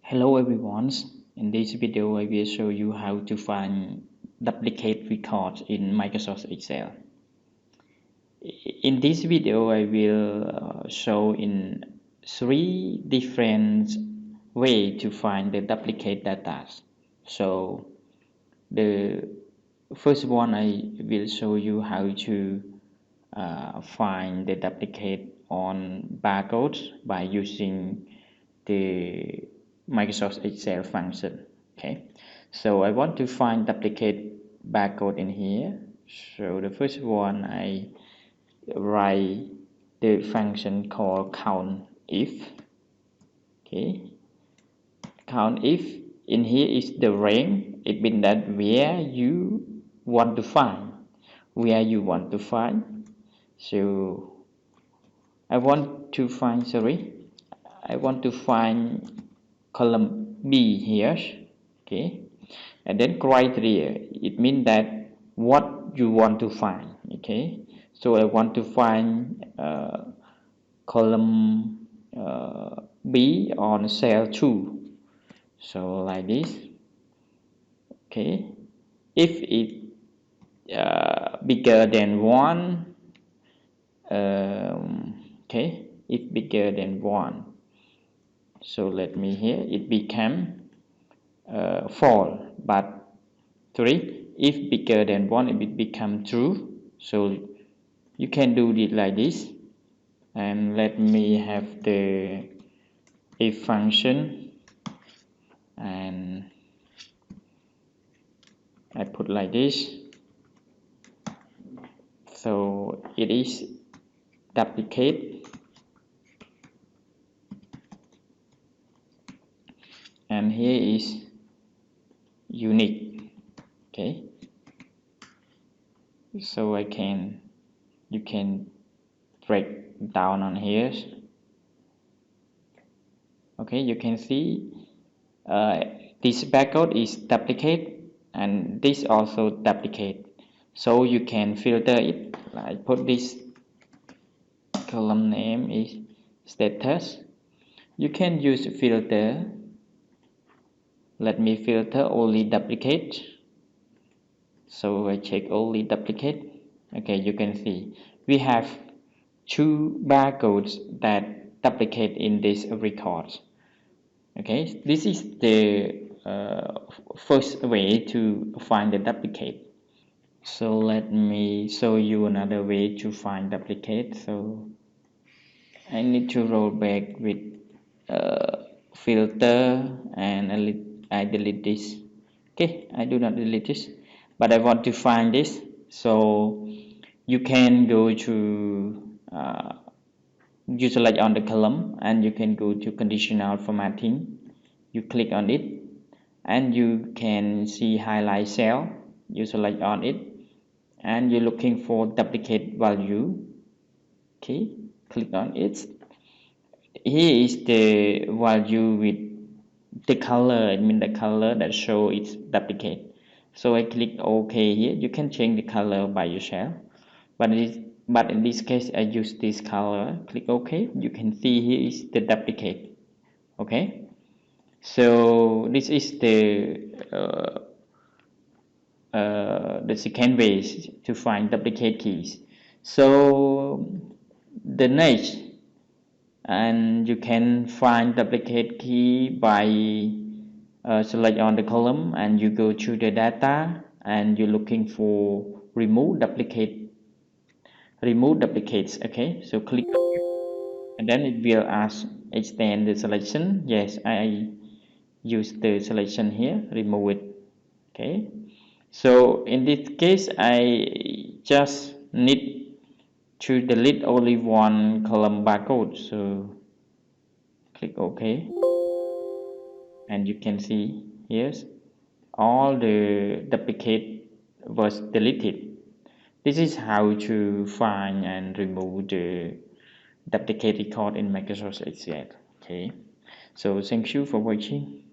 Hello everyone, in this video I will show you how to find duplicate records in Microsoft Excel. In this video I will show in three different ways to find the duplicate data. So the first one I will show you how to find the duplicate on barcodes by using the Microsoft Excel function. Okay, so I want to find duplicate barcode in here. So the first one I write the function called count if. Okay, count if in here is the range. It means that where you want to find, So I want to find column B here. Okay, and then criteria, it means that what you want to find. Okay, so I want to find column B on cell 2, so like this. Okay, if it bigger than 1, okay, if bigger than 1, so let me here it become false, but 3, if bigger than 1 it will become true. So you can do it like this, and let me have the if function, and I put like this, so it is duplicate, and here is unique. Okay, so you can break down on here. Okay, you can see this barcode is duplicate and this also duplicate, so you can filter it. I put this column name is status. You can use filter. Let me filter only duplicate, so I check only duplicate. Okay, you can see we have two barcodes that duplicate in this record. Okay, this is the first way to find the duplicate. So let me show you another way to find duplicate. So I need to roll back with filter, and I delete this. Okay, I do not delete this, but I want to find this. So you can go to you select on the column, and you can go to conditional formatting. You click on it, and you can see highlight cell. You select on it, and you're looking for duplicate value. Okay, click on it. Here is the value with the color. I mean the color that show it's duplicate. So I click OK here. You can change the color by yourself, but in this case I use this color. Click OK. You can see here is the duplicate. Okay, so this is the second way to find duplicate keys. So the next, and you can find duplicate key by select on the column, and you go to the data, and you're looking for remove duplicates. Okay, so click on it, and then it will ask extend the selection. Yes, I use the selection here, remove it. Okay, so in this case I just need to delete only one column barcode, so click OK, and you can see here's all the duplicate was deleted. This is how to find and remove the duplicate record in Microsoft Excel. Okay, so thank you for watching.